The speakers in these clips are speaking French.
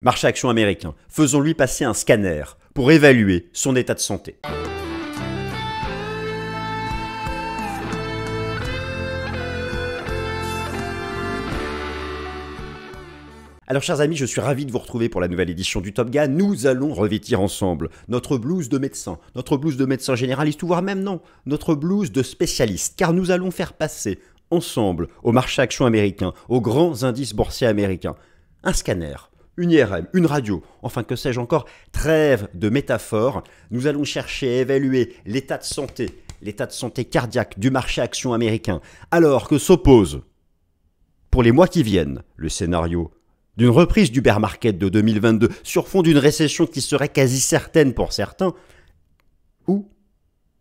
Marché action américain, faisons-lui passer un scanner pour évaluer son état de santé. Alors chers amis, je suis ravi de vous retrouver pour la nouvelle édition du Top Gun. Nous allons revêtir ensemble notre blouse de médecin généraliste ou voire même non, notre blouse de spécialiste, car nous allons faire passer ensemble au marché action américain, aux grands indices boursiers américains, un scanner, une IRM, une radio, enfin que sais-je encore, trêve de métaphores. Nous allons chercher à évaluer l'état de santé cardiaque du marché action américain, alors que s'oppose, pour les mois qui viennent, le scénario d'une reprise du bear market de 2022 sur fond d'une récession qui serait quasi certaine pour certains, ou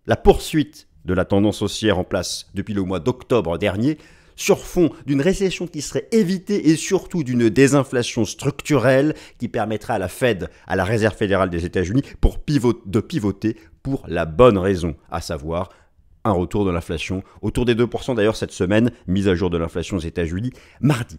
la poursuite de la tendance haussière en place depuis le mois d'octobre dernier, sur fond d'une récession qui serait évitée et surtout d'une désinflation structurelle qui permettra à la Fed, à la Réserve fédérale des États-Unis, de pivoter pour la bonne raison, à savoir un retour de l'inflation autour des 2% d'ailleurs cette semaine, mise à jour de l'inflation aux États-Unis, mardi.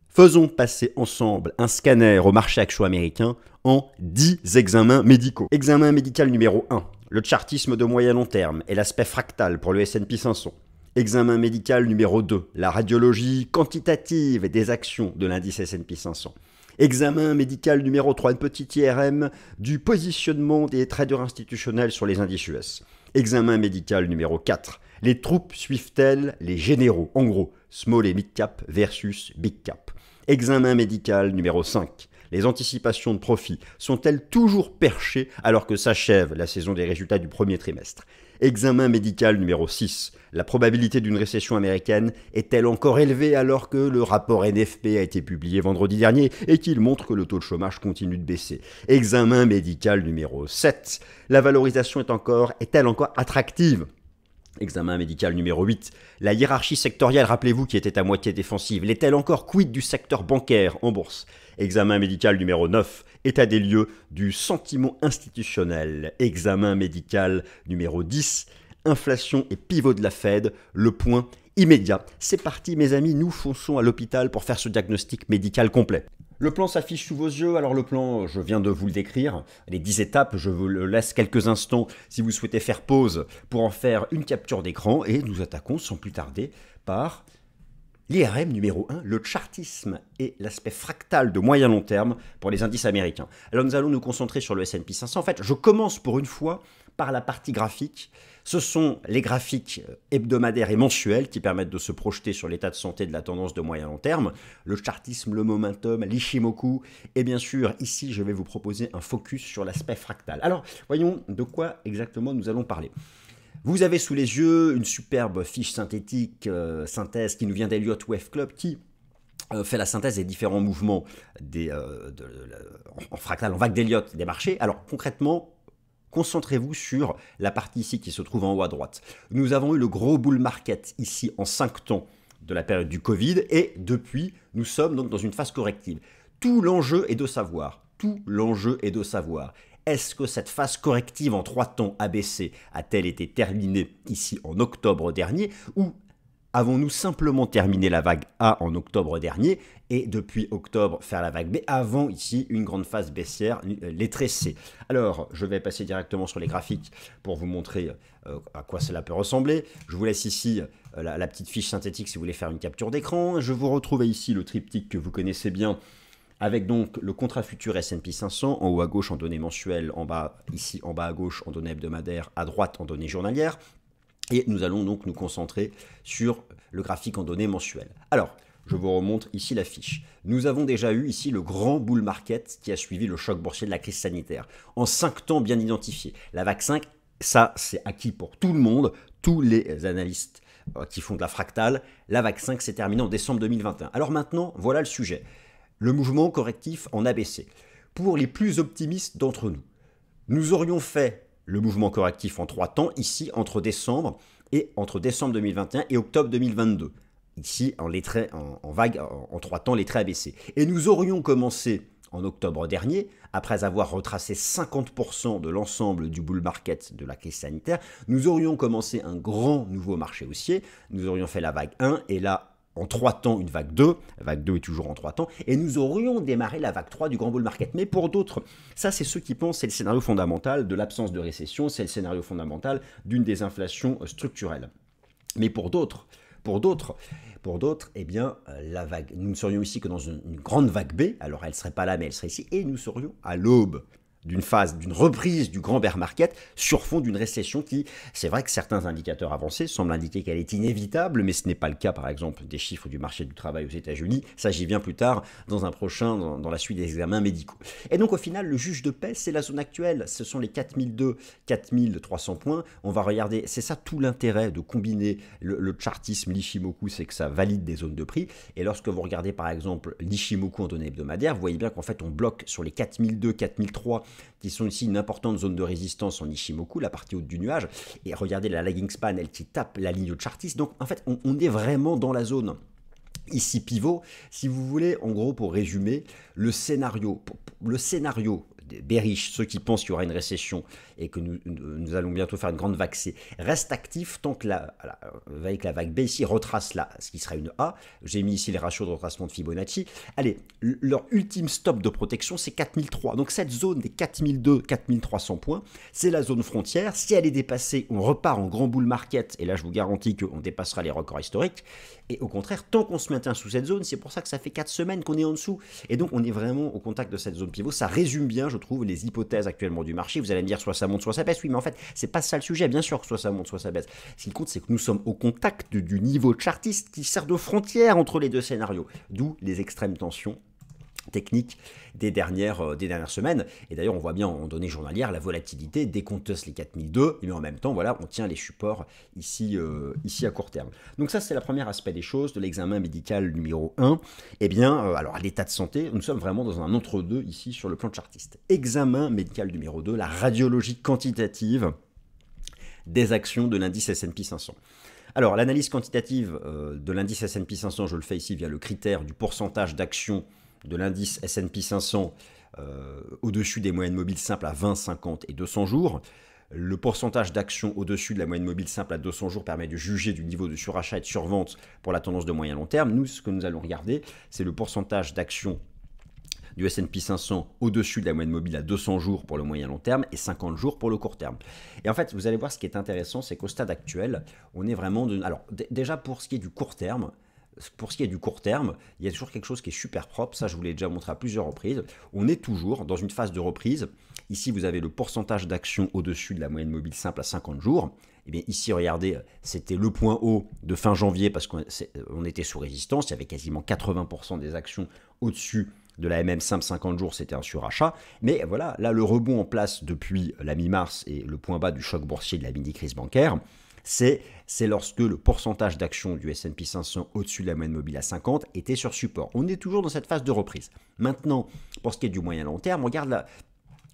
Faisons passer ensemble un scanner au marché action américain en 10 examens médicaux. Examen médical numéro 1, le chartisme de moyen long terme et l'aspect fractal pour le S&P 500. Examen médical numéro 2, la radiologie quantitative des actions de l'indice S&P 500. Examen médical numéro 3, une petite IRM du positionnement des traders institutionnels sur les indices US. Examen médical numéro 4, les troupes suivent-elles les généraux? En gros, small et mid cap versus big cap. Examen médical numéro 5. Les anticipations de profit sont-elles toujours perchées alors que s'achève la saison des résultats du premier trimestre? Examen médical numéro 6. La probabilité d'une récession américaine est-elle encore élevée alors que le rapport NFP a été publié vendredi dernier et qu'il montre que le taux de chômage continue de baisser? Examen médical numéro 7. La valorisation est-elle encore attractive? Examen médical numéro 8. La hiérarchie sectorielle, rappelez-vous, qui était à moitié défensive, l'est-elle encore quid du secteur bancaire en bourse? Examen médical numéro 9. État des lieux du sentiment institutionnel. Examen médical numéro 10. Inflation et pivot de la Fed, le point immédiat. C'est parti mes amis, nous fonçons à l'hôpital pour faire ce diagnostic médical complet. Le plan s'affiche sous vos yeux, alors le plan, je viens de vous le décrire, les 10 étapes, je vous le laisse quelques instants si vous souhaitez faire pause pour en faire une capture d'écran et nous attaquons sans plus tarder par l'IRM numéro 1, le chartisme et l'aspect fractal de moyen long terme pour les indices américains. Alors nous allons nous concentrer sur le S&P 500. En fait, je commence pour une fois par la partie graphique. Ce sont les graphiques hebdomadaires et mensuels qui permettent de se projeter sur l'état de santé de la tendance de moyen long terme, le chartisme, le momentum, l'Ishimoku, et bien sûr, ici, je vais vous proposer un focus sur l'aspect fractal. Alors, voyons de quoi exactement nous allons parler. Vous avez sous les yeux une superbe fiche synthétique, synthèse qui nous vient d'Elliott Wave Club, qui fait la synthèse des différents mouvements en fractal, en vague d'Elliott des marchés. Alors, concrètement, concentrez-vous sur la partie ici qui se trouve en haut à droite. Nous avons eu le gros bull market ici en 5 temps de la période du Covid et depuis, nous sommes donc dans une phase corrective. Tout l'enjeu est de savoir, est-ce que cette phase corrective en 3 temps ABC a-t-elle été terminée ici en octobre dernier ou avons-nous simplement terminé la vague A en octobre dernier et depuis octobre faire la vague B avant ici une grande phase baissière, les traits C. Alors, je vais passer directement sur les graphiques pour vous montrer à quoi cela peut ressembler. Je vous laisse ici la petite fiche synthétique si vous voulez faire une capture d'écran. Je vous retrouve ici le triptyque que vous connaissez bien avec donc le contrat futur S&P 500 en haut à gauche en données mensuelles, en bas ici en bas à gauche en données hebdomadaires, à droite en données journalières. Et nous allons donc nous concentrer sur le graphique en données mensuelles. Alors, je vous remontre ici la fiche. Nous avons déjà eu ici le grand bull market qui a suivi le choc boursier de la crise sanitaire. En 5 temps bien identifiés. La vague 5, ça c'est acquis pour tout le monde, tous les analystes qui font de la fractale. La vague 5 s'est terminée en décembre 2021. Alors maintenant, voilà le sujet. Le mouvement correctif en ABC. Pour les plus optimistes d'entre nous, nous aurions fait le mouvement correctif en 3 temps, ici, entre décembre 2021 et octobre 2022. Ici, en vague, en 3 temps, les traits abaissés. Et nous aurions commencé en octobre dernier, après avoir retracé 50% de l'ensemble du bull market de la crise sanitaire, nous aurions commencé un grand nouveau marché haussier. Nous aurions fait la vague 1 et là, en 3 temps une vague 2, la vague 2 est toujours en 3 temps, et nous aurions démarré la vague 3 du grand bull market. Mais pour d'autres, ça c'est ceux qui pensent c'est le scénario fondamental de l'absence de récession, c'est le scénario fondamental d'une désinflation structurelle. Mais pour d'autres, eh bien, la vague, nous ne serions ici que dans une grande vague B, alors elle ne serait pas là, mais elle serait ici, et nous serions à l'aube d'une phase, d'une reprise du grand bear market sur fond d'une récession qui, c'est vrai que certains indicateurs avancés semblent indiquer qu'elle est inévitable, mais ce n'est pas le cas, par exemple, des chiffres du marché du travail aux États-Unis. Ça, j'y viens plus tard dans dans la suite des examens médicaux. Et donc, au final, le juge de paix, c'est la zone actuelle. Ce sont les 4002, 4300 points. On va regarder, c'est ça tout l'intérêt de combiner le chartisme, l'Ishimoku, c'est que ça valide des zones de prix. Et lorsque vous regardez, par exemple, l'Ishimoku en données hebdomadaires, vous voyez bien qu'en fait, on bloque sur les 4002, 4003, qui sont ici une importante zone de résistance en Ishimoku, la partie haute du nuage, et regardez la lagging span, elle qui tape la ligne de chartiste, donc en fait on est vraiment dans la zone ici pivot, si vous voulez, en gros pour résumer, le scénario bearish, ceux qui pensent qu'il y aura une récession et que nous allons bientôt faire une grande vague C, reste actif tant que avec la vague B ici retrace là, ce qui sera une A. J'ai mis ici les ratios de retracement de Fibonacci. Allez, leur ultime stop de protection, c'est 4003. Donc cette zone des 4002, 4300 points, c'est la zone frontière. Si elle est dépassée, on repart en grand bull market, et là je vous garantis qu'on dépassera les records historiques. Et au contraire, tant qu'on se maintient sous cette zone, c'est pour ça que ça fait 4 semaines qu'on est en dessous. Et donc on est vraiment au contact de cette zone pivot. Ça résume bien, je trouve, les hypothèses actuellement du marché. Vous allez me dire soit ça monte, soit ça baisse. Oui, mais en fait, c'est pas ça le sujet. Bien sûr que soit ça monte, soit ça baisse. Ce qui compte, c'est que nous sommes au contact du niveau chartiste qui sert de frontière entre les deux scénarios. D'où les extrêmes tensions techniques des dernières semaines. Et d'ailleurs, on voit bien en données journalières la volatilité dès qu'on teste les 4002, mais en même temps, voilà, on tient les supports ici à court terme. Donc ça, c'est le premier aspect des choses, de l'examen médical numéro 1. Eh bien, alors à l'état de santé, nous sommes vraiment dans un entre-deux ici sur le plan chartiste. Examen médical numéro 2, la radiologie quantitative des actions de l'indice S&P 500. Alors, l'analyse quantitative de l'indice S&P 500, je le fais ici via le critère du pourcentage d'actions de l'indice S&P 500 au-dessus des moyennes mobiles simples à 20, 50 et 200 jours. Le pourcentage d'actions au-dessus de la moyenne mobile simple à 200 jours permet de juger du niveau de surachat et de survente pour la tendance de moyen long terme. Nous, ce que nous allons regarder, c'est le pourcentage d'actions du S&P 500 au-dessus de la moyenne mobile à 200 jours pour le moyen long terme et 50 jours pour le court terme. Et en fait, vous allez voir, ce qui est intéressant, c'est qu'au stade actuel, on est vraiment... Alors, déjà, pour ce qui est du court terme, il y a toujours quelque chose qui est super propre. Ça, je vous l'ai déjà montré à plusieurs reprises. On est toujours dans une phase de reprise. Ici, vous avez le pourcentage d'actions au-dessus de la moyenne mobile simple à 50 jours. Et bien ici, regardez, c'était le point haut de fin janvier parce qu'on était sous résistance. Il y avait quasiment 80% des actions au-dessus de la MM simple 50 jours, c'était un surachat. Mais voilà, là, le rebond en place depuis la mi-mars et le point bas du choc boursier de la mini-crise bancaire, c'est lorsque le pourcentage d'actions du S&P 500 au-dessus de la moyenne mobile à 50 était sur support. On est toujours dans cette phase de reprise. Maintenant, pour ce qui est du moyen long terme, regarde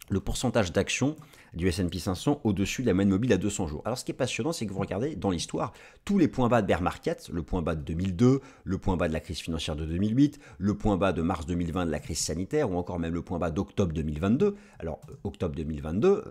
le pourcentage d'actions du S&P 500 au-dessus de la moyenne mobile à 200 jours. Alors ce qui est passionnant, c'est que vous regardez dans l'histoire tous les points bas de bear market, le point bas de 2002, le point bas de la crise financière de 2008, le point bas de mars 2020 de la crise sanitaire, ou encore même le point bas d'octobre 2022. Alors octobre 2022,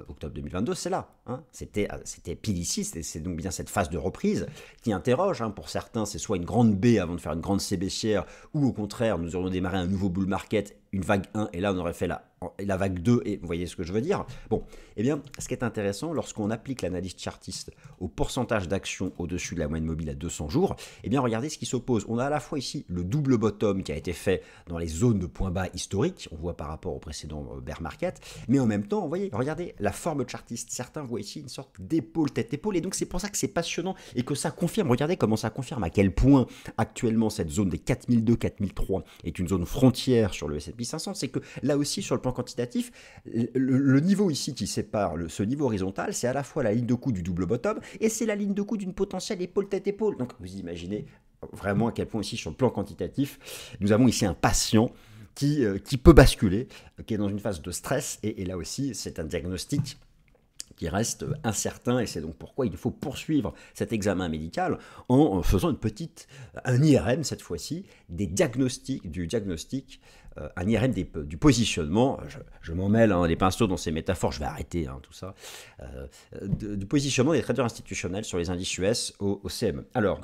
c'est là. Hein, c'était pile ici, c'est donc bien cette phase de reprise qui interroge. Hein, pour certains, c'est soit une grande B avant de faire une grande C baissière, ou au contraire, nous aurions démarré un nouveau bull market, une vague 1, et là on aurait fait la vague 2, et vous voyez ce que je veux dire. Bon, eh bien, ce qui est intéressant, lorsqu'on applique l'analyse chartiste au pourcentage d'actions au-dessus de la moyenne mobile à 200 jours, eh bien, regardez ce qui s'oppose. On a à la fois ici le double bottom qui a été fait dans les zones de points bas historiques, on voit par rapport au précédent bear market, mais en même temps, vous voyez, regardez la forme chartiste. Certains voient ici une sorte d'épaule, tête-épaule, et donc c'est pour ça que c'est passionnant et que ça confirme, regardez comment ça confirme à quel point actuellement cette zone des 4002, 4003 est une zone frontière sur le S&P 500, c'est que là aussi, sur le plan quantitatif, le niveau ici qui sépare ce niveau horizontal, c'est à la fois la ligne de coup du double bottom et c'est la ligne de coup d'une potentielle épaule-tête-épaule. Donc vous imaginez vraiment à quel point ici, sur le plan quantitatif, nous avons ici un patient qui peut basculer, qui est dans une phase de stress, et là aussi, c'est un diagnostic qui reste incertain, et c'est donc pourquoi il faut poursuivre cet examen médical en faisant un IRM cette fois-ci, du diagnostic, un IRM du positionnement, je m'en mêle les pinceaux dans ces métaphores, je vais arrêter tout ça, du positionnement des traders institutionnels sur les indices US au CME. Alors,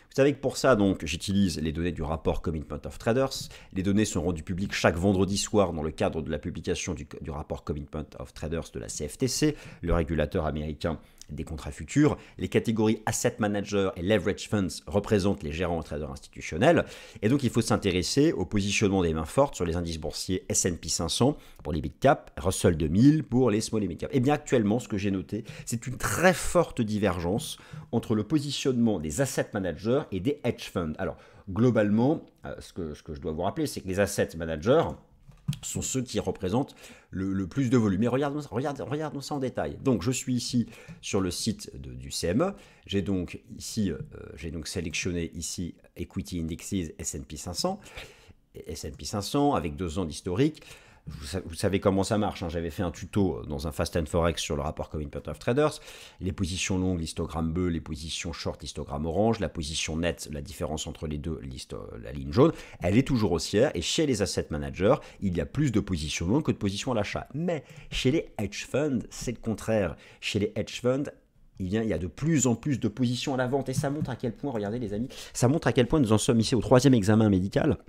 Vous savez que pour ça, donc, j'utilise les données du rapport Commitment of Traders. Les données sont rendues publiques chaque vendredi soir dans le cadre de la publication du rapport Commitment of Traders de la CFTC, le régulateur américain des contrats futurs. Les catégories Asset Manager et Leverage Funds représentent les gérants et traders institutionnels. Et donc, il faut s'intéresser au positionnement des mains fortes sur les indices boursiers S&P 500 pour les big cap, Russell 2000 pour les small et mid cap. Et bien actuellement, ce que j'ai noté, c'est une très forte divergence entre le positionnement des asset managers et des hedge funds. Alors, globalement, ce que je dois vous rappeler, c'est que les asset managers sont ceux qui représentent le plus de volume. Mais regardons ça en détail. Donc, je suis ici sur le site du CME. J'ai donc sélectionné ici Equity Indexes S&P 500. S&P 500 avec 2 ans d'historique. Vous savez comment ça marche, hein. J'avais fait un tuto dans un Fast and Forex sur le rapport Commitment of Traders. Les positions longues, l'histogramme bleu, les positions short, l'histogramme orange, la position nette, la différence entre les deux, la ligne jaune, elle est toujours haussière. Et chez les asset managers, il y a plus de positions longues que de positions à l'achat. Mais chez les hedge funds, c'est le contraire. Chez les hedge funds, il y a de plus en plus de positions à la vente et ça montre à quel point, regardez les amis, ça montre à quel point nous en sommes ici au 3e examen médical,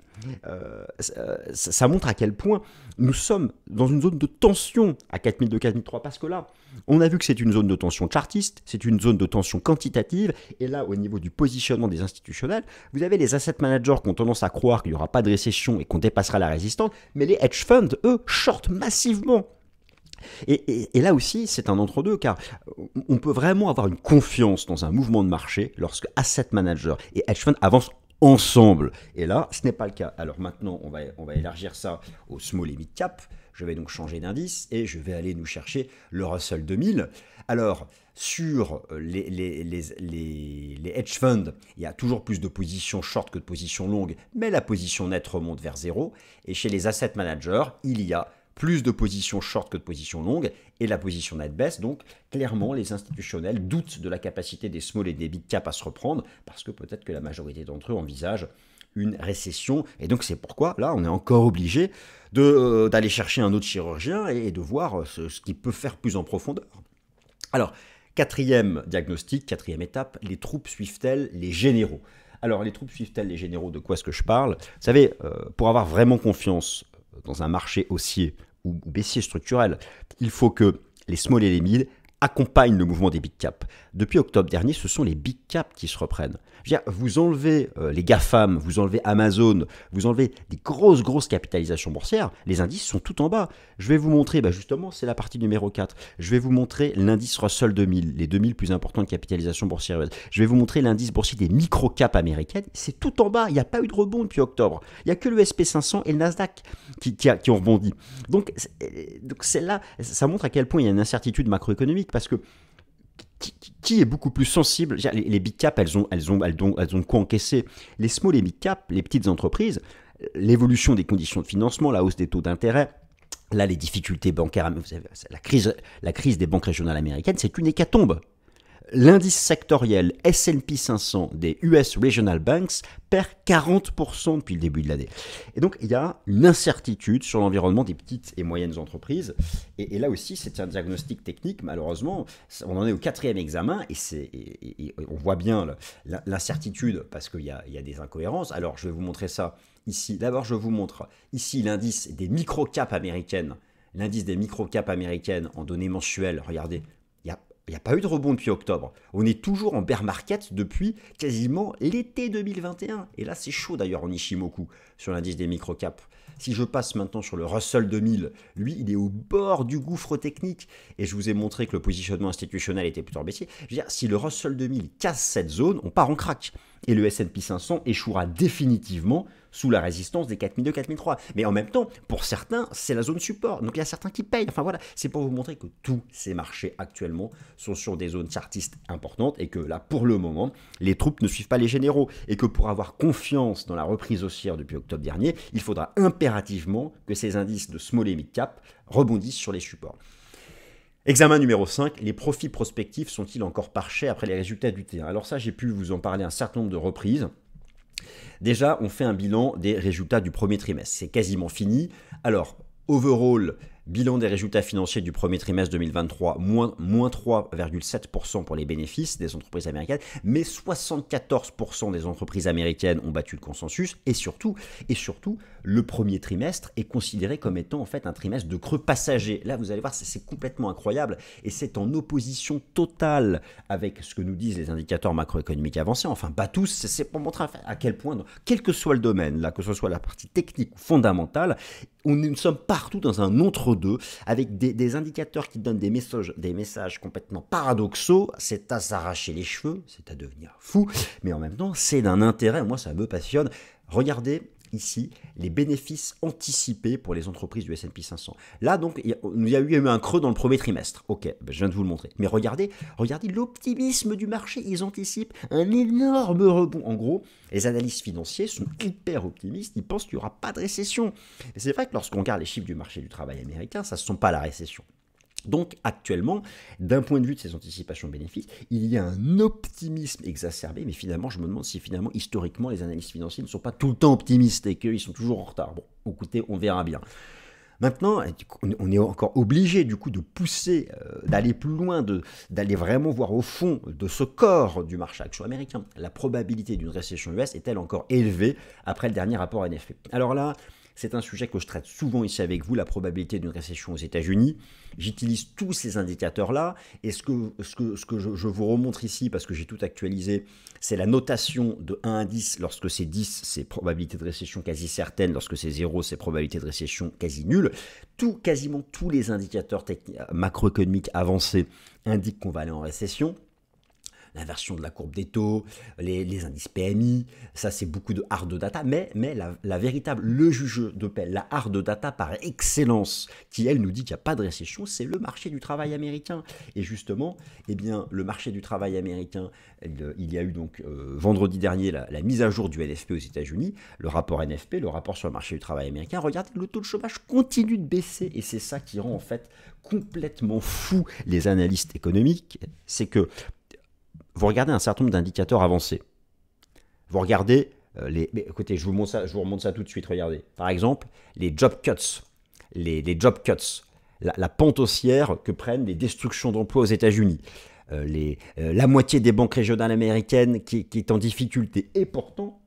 ça montre à quel point nous sommes dans une zone de tension à 4002, 4003 parce que là, on a vu que c'est une zone de tension chartiste, c'est une zone de tension quantitative et là, au niveau du positionnement des institutionnels, vous avez les asset managers qui ont tendance à croire qu'il n'y aura pas de récession et qu'on dépassera la résistance, mais les hedge funds, eux, shortent massivement. Et là aussi, c'est un entre-deux, car on peut vraiment avoir une confiance dans un mouvement de marché lorsque asset manager et hedge fund avancent ensemble. Et là, ce n'est pas le cas. Alors maintenant, on va élargir ça au small et mid cap. Je vais donc changer d'indice et je vais aller nous chercher le Russell 2000. Alors, sur les hedge funds, il y a toujours plus de positions short que de positions longues, mais la position nette remonte vers 0. Et chez les asset managers, il y a plus de positions short que de positions longues, et la position nette baisse. Donc, clairement, les institutionnels doutent de la capacité des small et des big cap à se reprendre, parce que peut-être que la majorité d'entre eux envisagent une récession. Et donc, c'est pourquoi, là, on est encore obligé d'aller chercher un autre chirurgien et de voir ce qu'il peut faire plus en profondeur. Alors, quatrième diagnostic, quatrième étape, les troupes suivent-elles les généraux? Alors, les troupes suivent-elles les généraux? De quoi est-ce que je parle? Vous savez, pour avoir vraiment confiance dans un marché haussier ou baissier structurel, il faut que les small et les mid accompagnent le mouvement des big cap. Depuis octobre dernier, ce sont les big cap qui se reprennent. Je veux dire, vous enlevez les GAFAM, vous enlevez Amazon, vous enlevez des grosses capitalisations boursières, les indices sont tout en bas. Je vais vous montrer, justement, c'est la partie numéro 4. Je vais vous montrer l'indice Russell 2000, les 2000 plus importantes capitalisations boursières. Je vais vous montrer l'indice boursier des micro-caps américaines. C'est tout en bas, il n'y a pas eu de rebond depuis octobre. Il n'y a que le SP 500 et le Nasdaq qui ont rebondi. Donc c'est là, ça montre à quel point il y a une incertitude macroéconomique parce que qui est beaucoup plus sensible? Les big cap, elles ont de quoi encaisser. Les small et mid cap, les petites entreprises, l'évolution des conditions de financement, la hausse des taux d'intérêt, là les difficultés bancaires, vous savez, la crise des banques régionales américaines, c'est une hécatombe. L'indice sectoriel S&P 500 des US Regional Banks perd 40% depuis le début de l'année. Et donc, il y a une incertitude sur l'environnement des petites et moyennes entreprises. Et là aussi, c'est un diagnostic technique. Malheureusement, on en est au 4e examen et on voit bien l'incertitude parce qu'il y a des incohérences. Alors, je vais vous montrer ça ici. D'abord, je vous montre ici l'indice des micro-caps américaines. L'indice des micro-caps américaines en données mensuelles. Regardez. Il n'y a pas eu de rebond depuis octobre. On est toujours en bear market depuis quasiment l'été 2021. Et là, c'est chaud d'ailleurs en Ishimoku sur l'indice des microcaps. Si je passe maintenant sur le Russell 2000, lui, il est au bord du gouffre technique. Et je vous ai montré que le positionnement institutionnel était plutôt baissier. Je veux dire, si le Russell 2000 casse cette zone, on part en crack. Et le S&P 500 échouera définitivement sous la résistance des 4002, 4003. Mais en même temps, pour certains, c'est la zone support. Donc il y a certains qui payent. Enfin voilà, c'est pour vous montrer que tous ces marchés actuellement sont sur des zones chartistes importantes et que là, pour le moment, les troupes ne suivent pas les généraux. Et que pour avoir confiance dans la reprise haussière depuis octobre dernier, il faudra impérativement que ces indices de small et mid cap rebondissent sur les supports. Examen numéro 5, les profits prospectifs sont-ils encore parchés après les résultats du T1? Alors ça, j'ai pu vous en parler un certain nombre de reprises. Déjà, on fait un bilan des résultats du premier trimestre. C'est quasiment fini. Alors, overall, Bilan des résultats financiers du premier trimestre 2023, moins 3,7% pour les bénéfices des entreprises américaines, mais 74% des entreprises américaines ont battu le consensus, et surtout, le premier trimestre est considéré comme étant en fait un trimestre de creux passager. Là, vous allez voir, c'est complètement incroyable, et c'est en opposition totale avec ce que nous disent les indicateurs macroéconomiques avancés, enfin pas tous, c'est pour montrer à quel point, quel que soit le domaine, là, que ce soit la partie technique ou fondamentale, nous sommes partout dans un entre-deux, avec des indicateurs qui donnent des messages complètement paradoxaux. C'est à s'arracher les cheveux, c'est à devenir fou, mais en même temps, c'est d'un intérêt, moi ça me passionne. Regardez ici les bénéfices anticipés pour les entreprises du S&P 500. Là, donc, il y a eu un creux dans le premier trimestre. Ok, je viens de vous le montrer. Mais regardez l'optimisme du marché. Ils anticipent un énorme rebond. En gros, les analystes financiers sont hyper optimistes. Ils pensent qu'il n'y aura pas de récession. Et c'est vrai que lorsqu'on regarde les chiffres du marché du travail américain, ça ne sent pas la récession. Donc actuellement, d'un point de vue de ces anticipations bénéfices, il y a un optimisme exacerbé, mais finalement, je me demande si finalement, historiquement, les analystes financiers ne sont pas tout le temps optimistes et qu'ils sont toujours en retard. Bon, écoutez, on verra bien. Maintenant, on est encore obligé du coup de pousser, d'aller plus loin, d'aller vraiment voir au fond de ce corps du marché action américain. La probabilité d'une récession US est-elle encore élevée après le dernier rapport NFP? Alors là, c'est un sujet que je traite souvent ici avec vous, la probabilité d'une récession aux États-Unis. J'utilise tous ces indicateurs-là, et ce que je vous remontre ici, parce que j'ai tout actualisé, c'est la notation de 1 à 10. Lorsque c'est 10, c'est probabilité de récession quasi certaine. Lorsque c'est 0, c'est probabilité de récession quasi nulle. Quasiment tous les indicateurs macroéconomiques avancés indiquent qu'on va aller en récession. L'inversion de la courbe des taux, les indices PMI, ça c'est beaucoup de hard data, mais la véritable, le juge de paix, la hard data par excellence, qui elle nous dit qu'il n'y a pas de récession, c'est le marché du travail américain. Et justement, eh bien, le marché du travail américain, il y a eu donc vendredi dernier la mise à jour du NFP aux États-Unis, le rapport NFP, le rapport sur le marché du travail américain. Regardez, le taux de chômage continue de baisser, et c'est ça qui rend en fait complètement fou les analystes économiques, c'est que vous regardez un certain nombre d'indicateurs avancés. Vous regardez mais écoutez, je vous remonte ça tout de suite. Regardez. Par exemple, les job cuts. Les job cuts. La pente haussière que prennent les destructions d'emplois aux États-Unis. La moitié des banques régionales américaines qui est en difficulté. Et pourtant,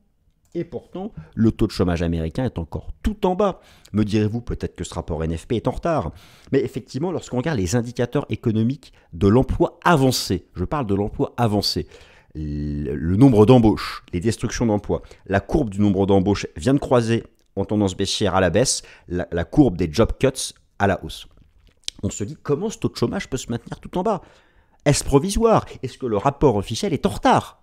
le taux de chômage américain est encore tout en bas. Me direz-vous, peut-être que ce rapport NFP est en retard. Mais effectivement, lorsqu'on regarde les indicateurs économiques de l'emploi avancé, je parle de l'emploi avancé, le nombre d'embauches, les destructions d'emplois, la courbe du nombre d'embauches vient de croiser en tendance baissière à la baisse, la courbe des job cuts à la hausse. On se dit, comment ce taux de chômage peut se maintenir tout en bas? Est-ce provisoire? Est-ce que le rapport officiel est en retard?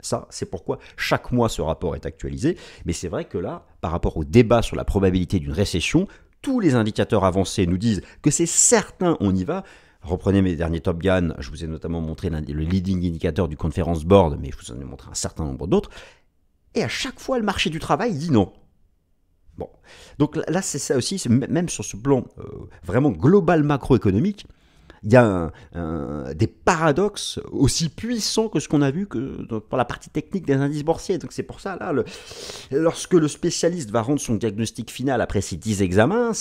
Ça, c'est pourquoi chaque mois ce rapport est actualisé. Mais c'est vrai que là, par rapport au débat sur la probabilité d'une récession, tous les indicateurs avancés nous disent que c'est certain, on y va. Reprenez mes derniers Top Gun, je vous ai notamment montré le leading indicator du Conference Board, mais je vous en ai montré un certain nombre d'autres. Et à chaque fois, le marché du travail dit non. Bon, donc là, c'est ça aussi, même sur ce plan vraiment global macroéconomique, il y a des paradoxes aussi puissants que ce qu'on a vu pour la partie technique des indices boursiers. Donc c'est pour ça, là, lorsque le spécialiste va rendre son diagnostic final après ces 10 examens,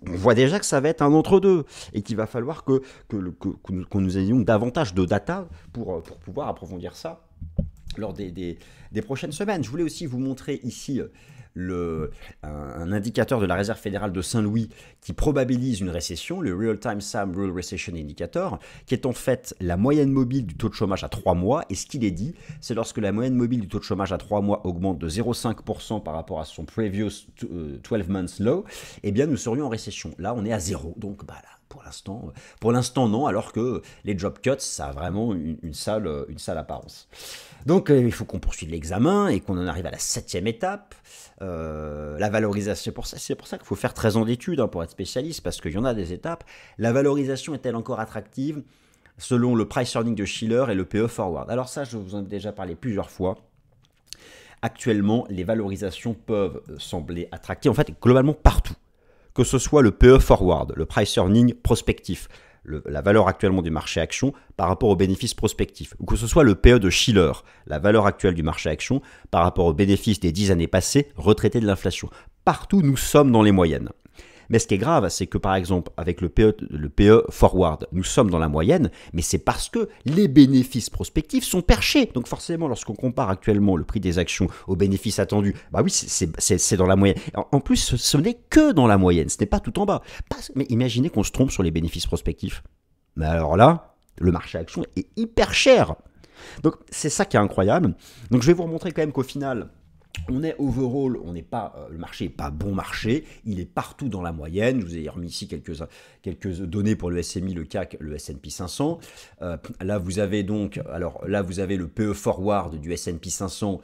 on voit déjà que ça va être un entre-deux et qu'il va falloir qu'on nous ayons davantage de data pour pouvoir approfondir ça lors des prochaines semaines. Je voulais aussi vous montrer ici un indicateur de la Réserve fédérale de Saint-Louis qui probabilise une récession, le Real-Time Sam Real Recession Indicator, qui est en fait la moyenne mobile du taux de chômage à 3 mois. Et ce qu'il est dit, c'est lorsque la moyenne mobile du taux de chômage à 3 mois augmente de 0,5% par rapport à son previous 12 months low, eh bien nous serions en récession. Là, on est à 0. Donc là, pour l'instant non, alors que les job cuts, ça a vraiment une sale apparence. Donc il faut qu'on poursuive l'examen et qu'on en arrive à la 7e étape. La valorisation, c'est pour ça qu'il faut faire 13 ans d'études pour être spécialiste, parce qu'il y en a des étapes. La valorisation est-elle encore attractive selon le price earning de Shiller et le PE forward? Alors ça, je vous en ai déjà parlé plusieurs fois. Actuellement, les valorisations peuvent sembler attractives, en fait, globalement partout. Que ce soit le PE forward, le price earning prospectif, la valeur actuellement du marché action par rapport aux bénéfices prospectifs, ou que ce soit le PE de Shiller, la valeur actuelle du marché action par rapport aux bénéfices des 10 années passées retraités de l'inflation. Partout, nous sommes dans les moyennes. Mais ce qui est grave, c'est que par exemple, avec le PE forward, nous sommes dans la moyenne, mais c'est parce que les bénéfices prospectifs sont perchés. Donc forcément, lorsqu'on compare actuellement le prix des actions aux bénéfices attendus, bah oui, c'est dans la moyenne. En plus, ce n'est que dans la moyenne, ce n'est pas tout en bas. Mais imaginez qu'on se trompe sur les bénéfices prospectifs. Mais alors là, le marché action est hyper cher. Donc c'est ça qui est incroyable. Donc je vais vous remontrer quand même qu'au final, on est overall, on n'est pas, le marché n'est pas bon marché, il est partout dans la moyenne. Je vous ai remis ici quelques données pour le SMI, le CAC, le S&P 500. Là vous avez donc, alors là vous avez le PE forward du S&P 500.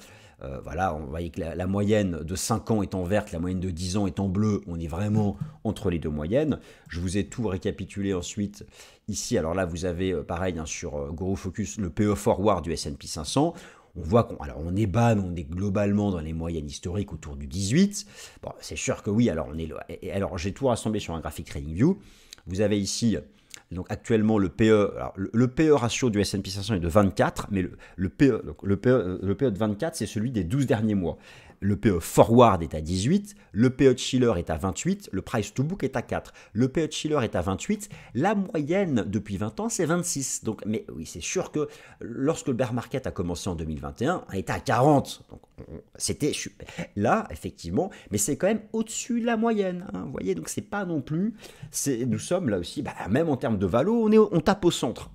Voilà, on voyait que la moyenne de 5 ans est en verte, la moyenne de 10 ans est en bleu. On est vraiment entre les deux moyennes. Je vous ai tout récapitulé ensuite ici. Alors là, vous avez pareil sur Guru Focus, le PE forward du S&P 500. On voit qu'on est bas, mais on est globalement dans les moyennes historiques autour du 18. Bon, c'est sûr que oui, alors alors j'ai tout rassemblé sur un graphique TradingView. Vous avez ici donc actuellement le PE, alors le PE ratio du S&P 500 est de 24, mais le PE de 24 c'est celui des 12 derniers mois. Le PE forward est à 18, le PE de Shiller est à 28, le price to book est à 4. Le PE de Shiller est à 28, la moyenne depuis 20 ans c'est 26. Donc, mais oui, c'est sûr que lorsque le bear market a commencé en 2021, on était à 40. Donc, c'était là, effectivement, mais c'est quand même au-dessus de la moyenne. Hein, vous voyez, donc c'est pas non plus. Nous sommes là aussi, même en termes de valo, on tape au centre.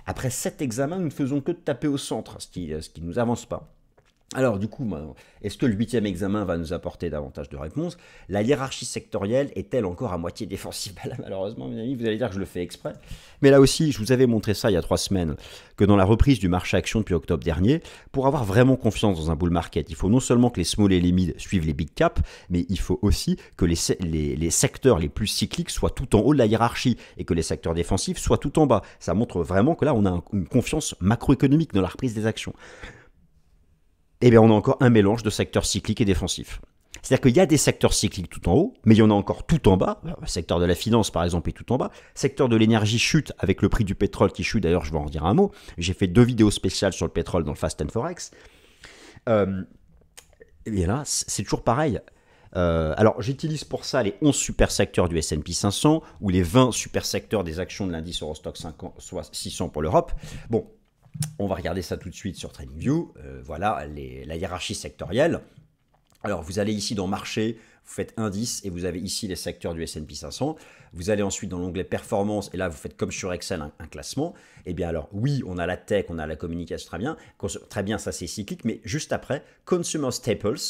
Après 7 examens, nous ne faisons que de taper au centre, ce qui ne nous avance pas. Alors du coup, est-ce que le 8e examen va nous apporter davantage de réponses? La hiérarchie sectorielle est-elle encore à moitié défensive? Là, malheureusement, mes amis, vous allez dire que je le fais exprès. Mais là aussi, je vous avais montré ça il y a 3 semaines, que dans la reprise du marché action depuis octobre dernier, pour avoir vraiment confiance dans un bull market, il faut non seulement que les small et les mid suivent les big caps, mais il faut aussi que les secteurs les plus cycliques soient tout en haut de la hiérarchie et que les secteurs défensifs soient tout en bas. Ça montre vraiment que là, on a une confiance macroéconomique dans la reprise des actions. Eh bien, on a encore un mélange de secteurs cycliques et défensifs. C'est-à-dire qu'il y a des secteurs cycliques tout en haut, mais il y en a encore tout en bas. Le secteur de la finance, par exemple, est tout en bas. Le secteur de l'énergie chute avec le prix du pétrole qui chute. D'ailleurs, je vais en dire un mot. J'ai fait 2 vidéos spéciales sur le pétrole dans le Fast and Forex. Et bien là, c'est toujours pareil. Alors, j'utilise pour ça les 11 super secteurs du S&P 500 ou les 20 super secteurs des actions de l'indice Eurostock 600 pour l'Europe. Bon. On va regarder ça tout de suite sur TradingView. Voilà la hiérarchie sectorielle. Alors, vous allez ici dans marché, vous faites indice et vous avez ici les secteurs du S&P 500. Vous allez ensuite dans l'onglet performance et là, vous faites comme sur Excel un classement. Eh bien alors, oui, on a la tech, on a la communication, très bien. Très bien, ça c'est cyclique, mais juste après, Consumer Staples,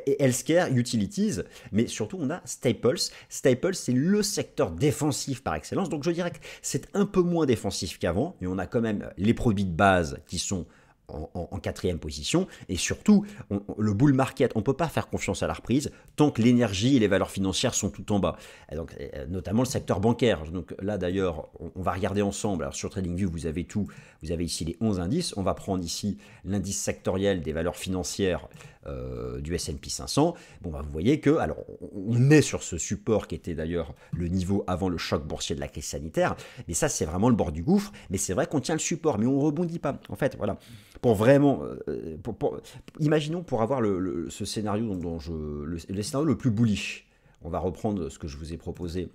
Healthcare, Utilities, mais surtout on a Staples. Staples, c'est le secteur défensif par excellence. Donc je dirais que c'est un peu moins défensif qu'avant, mais on a quand même les produits de base qui sont en 4e position. Et surtout, le bull market, on ne peut pas faire confiance à la reprise tant que l'énergie et les valeurs financières sont tout en bas. Et donc, notamment le secteur bancaire. Donc là d'ailleurs, on va regarder ensemble. Alors sur TradingView, vous avez tout. Vous avez ici les 11 indices. On va prendre ici l'indice sectoriel des valeurs financières du S&P 500. Bon, vous voyez que, alors, on est sur ce support qui était d'ailleurs le niveau avant le choc boursier de la crise sanitaire. Mais ça, c'est vraiment le bord du gouffre. Mais c'est vrai qu'on tient le support, mais on ne rebondit pas. En fait, voilà. Pour vraiment, imaginons pour avoir ce scénario le scénario le plus bullish. On va reprendre ce que je vous ai proposé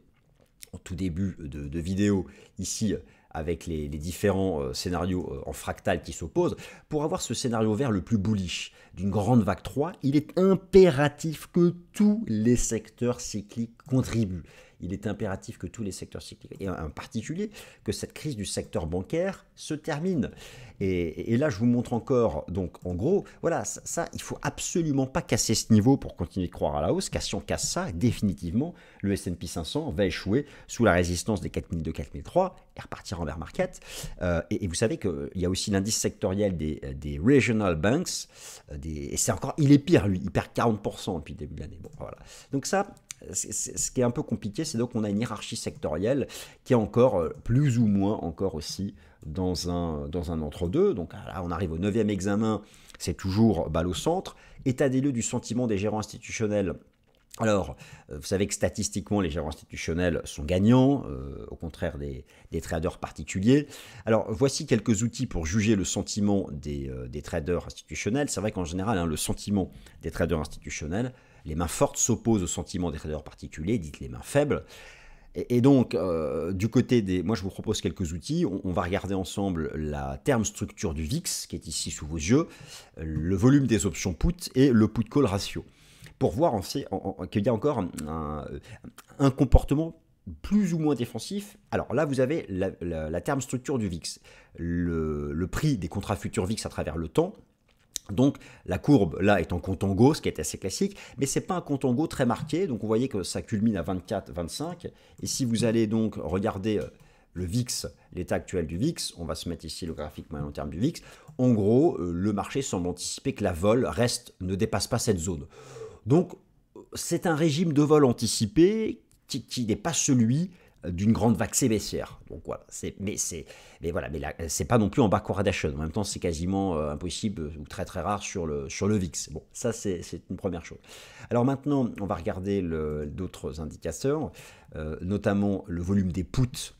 en tout début de vidéo ici avec les différents scénarios en fractal qui s'opposent. Pour avoir ce scénario vert le plus bullish d'une grande vague 3, il est impératif que tous les secteurs cycliques contribuent. Il est impératif que tous les secteurs cycliques, et en particulier que cette crise du secteur bancaire se termine. Et là, je vous montre encore, donc en gros, voilà, ça il ne faut absolument pas casser ce niveau pour continuer de croire à la hausse, car si on casse ça, définitivement, le S&P 500 va échouer sous la résistance des 4002-4003 et repartir en bear market. Et vous savez qu'il y a aussi l'indice sectoriel des regional banks, et c'est encore, il est pire lui, il perd 40% depuis le début de l'année. Bon, voilà. Donc ça, ce qui est un peu compliqué, c'est donc qu'on a une hiérarchie sectorielle qui est encore plus ou moins encore aussi dans un entre-deux. Donc là, on arrive au 9e examen, c'est toujours balle au centre. État des lieux du sentiment des gérants institutionnels. Alors, vous savez que statistiquement, les gérants institutionnels sont gagnants, au contraire des traders particuliers. Alors, voici quelques outils pour juger le sentiment des traders institutionnels. C'est vrai qu'en général, le sentiment des traders institutionnels, Les mains fortes s'opposent au sentiment des traders particuliers, dites les mains faibles. Et donc, du côté des... Moi, je vous propose quelques outils. On va regarder ensemble la terme structure du VIX, qui est ici sous vos yeux, le volume des options put et le put-call ratio, pour voir qu'il y a encore un comportement plus ou moins défensif. Alors là, vous avez la terme structure du VIX, le prix des contrats futurs VIX à travers le temps. Donc la courbe là est en contango, ce qui est assez classique, mais c'est pas un contango très marqué, donc vous voyez que ça culmine à 24, 25, et si vous allez donc regarder le VIX, l'état actuel du VIX, on va se mettre ici le graphique moyen long terme du VIX, en gros le marché semble anticiper que la vol ne dépasse pas cette zone. Donc c'est un régime de vol anticipé qui n'est pas celui d'une grande vague baissière. Donc voilà, mais là, c'est pas non plus en backwardation. En même temps, c'est quasiment impossible ou très très rare sur le VIX. Bon, ça c'est une première chose. Alors maintenant, on va regarder d'autres indicateurs, notamment le volume des puts,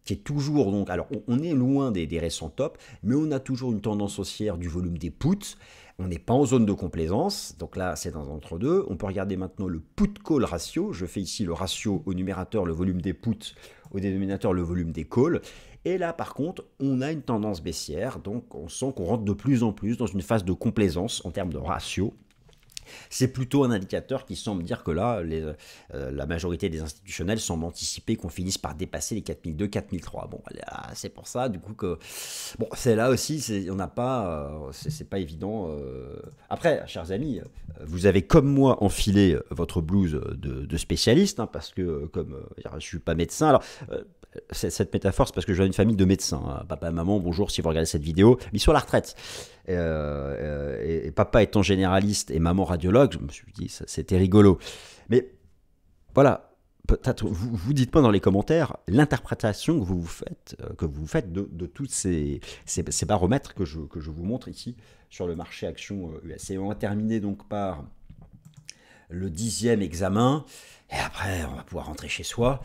qui est toujours donc. Alors, on est loin des récents tops, mais on a toujours une tendance haussière du volume des puts. On n'est pas en zone de complaisance, donc là c'est dans entre-deux. On peut regarder maintenant le put-call ratio. Je fais ici le ratio au numérateur, le volume des puts, au dénominateur, le volume des calls. Et là par contre, on a une tendance baissière, donc on sent qu'on rentre de plus en plus dans une phase de complaisance en termes de ratio. C'est plutôt un indicateur qui semble dire que là, la majorité des institutionnels semblent anticiper qu'on finisse par dépasser les 4002, 4003. Bon, c'est pour ça, du coup, que... Bon, c'est là aussi, on n'a pas... c'est pas évident. Après, chers amis, vous avez comme moi enfilé votre blouse de spécialiste, hein, parce que, comme je ne suis pas médecin, alors... cette métaphore, c'est parce que je viens d'une famille de médecins. Hein. Papa et maman, bonjour si vous regardez cette vidéo, mais sur la retraite. Et papa étant généraliste et maman radiologue, je me suis dit, c'était rigolo. Mais voilà, peut-être vous dites-moi dans les commentaires l'interprétation que vous faites de tous ces baromètres que je vous montre ici sur le marché action US. Et on va terminer donc par le 10e examen, et après on va pouvoir rentrer chez soi.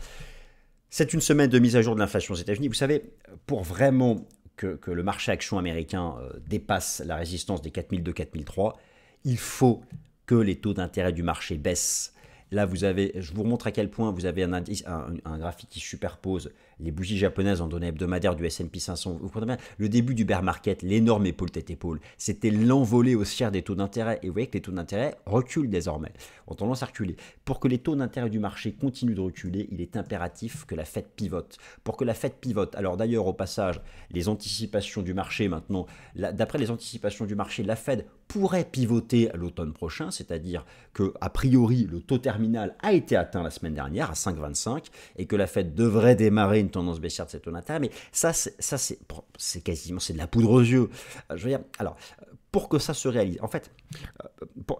C'est une semaine de mise à jour de l'inflation aux États-Unis. Vous savez, pour vraiment que le marché action américain dépasse la résistance des 4002, 4003, il faut que les taux d'intérêt du marché baissent. Là, je vous montre à quel point vous avez un graphique qui superpose les bougies japonaises en données hebdomadaires du S&P 500. Vous comprenez bien, le début du bear market, l'énorme épaule tête épaule, c'était l'envolée haussière des taux d'intérêt. Et vous voyez que les taux d'intérêt reculent désormais, ont tendance à reculer. Pour que les taux d'intérêt du marché continuent de reculer, il est impératif que la Fed pivote. Pour que la Fed pivote, alors d'ailleurs au passage, les anticipations du marché maintenant, d'après les anticipations du marché, la Fed pourrait pivoter à l'automne prochain, c'est-à-dire que a priori le taux terminal a été atteint la semaine dernière à 5,25 et que la Fed devrait démarrer une tendance baissière de cette taux d'intérêt, mais ça c'est quasiment de la poudre aux yeux. Je veux dire, alors pour que ça se réalise, en fait,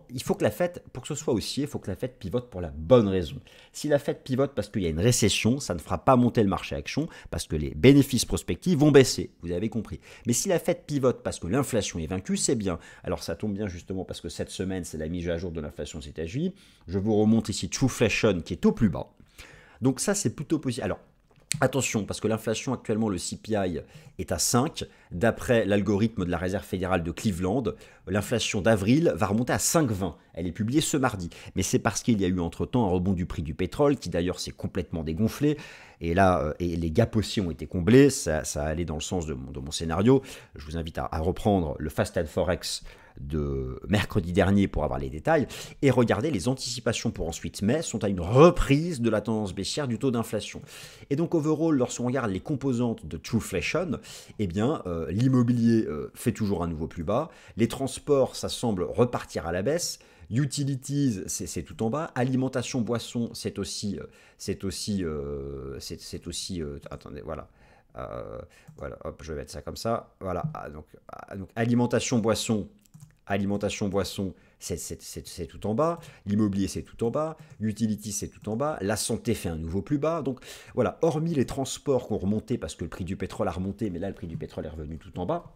il faut que la Fed, pour que ce soit haussier, il faut que la Fed pivote pour la bonne raison. Si la Fed pivote parce qu'il y a une récession, ça ne fera pas monter le marché action parce que les bénéfices prospectifs vont baisser, vous avez compris. Mais si la Fed pivote parce que l'inflation est vaincue, c'est bien. Alors ça tombe bien justement parce que cette semaine, c'est la mise à jour de l'inflation aux États-Unis. Je vous remonte ici Trueflation qui est au plus bas. Donc ça, c'est plutôt positif. Alors, attention, parce que l'inflation actuellement, le CPI est à 5. D'après l'algorithme de la Réserve fédérale de Cleveland, l'inflation d'avril va remonter à 5,20. Elle est publiée ce mardi. Mais c'est parce qu'il y a eu entre-temps un rebond du prix du pétrole, qui d'ailleurs s'est complètement dégonflé. Et là, les gaps aussi ont été comblés. Ça allait dans le sens de mon scénario. Je vous invite à reprendre le Fast and Forex de mercredi dernier pour avoir les détails, et regardez, les anticipations pour ensuite mai sont à une reprise de la tendance baissière du taux d'inflation. Et donc overall, lorsqu'on regarde les composantes de Trueflation, eh bien l'immobilier fait toujours un nouveau plus bas, les transports, ça semble repartir à la baisse, utilities, c'est tout en bas, alimentation, boisson, c'est aussi attendez, voilà. Voilà, hop, je vais mettre ça comme ça. Voilà, donc alimentation, boisson, c'est tout en bas. L'immobilier, c'est tout en bas. L'utility, c'est tout en bas. La santé fait un nouveau plus bas. Donc voilà, hormis les transports qui ont remonté parce que le prix du pétrole a remonté, mais là, le prix du pétrole est revenu tout en bas,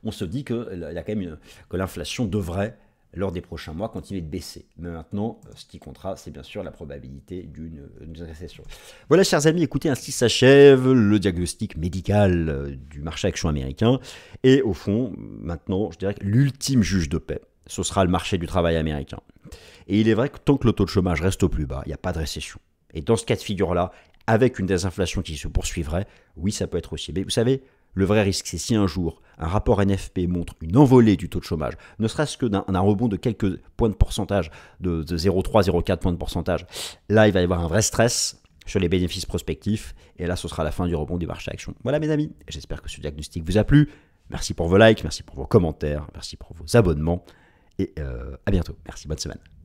on se dit que l'inflation devrait, lors des prochains mois, continuer de baisser. Mais maintenant, ce qui comptera, c'est bien sûr la probabilité d'une récession. Voilà, chers amis, écoutez, ainsi s'achève le diagnostic médical du marché action américain. Et au fond, maintenant, je dirais que l'ultime juge de paix, ce sera le marché du travail américain. Et il est vrai que tant que le taux de chômage reste au plus bas, il n'y a pas de récession. Et dans ce cas de figure-là, avec une désinflation qui se poursuivrait, oui, ça peut être aussi. Mais vous savez, le vrai risque, c'est si un jour un rapport NFP montre une envolée du taux de chômage, ne serait-ce que d'un rebond de quelques points de pourcentage, de 0,3, 0,4 points de pourcentage, là, il va y avoir un vrai stress sur les bénéfices prospectifs, et là, ce sera la fin du rebond du marché action. Voilà, mes amis, j'espère que ce diagnostic vous a plu. Merci pour vos likes, merci pour vos commentaires, merci pour vos abonnements, et à bientôt. Merci, bonne semaine.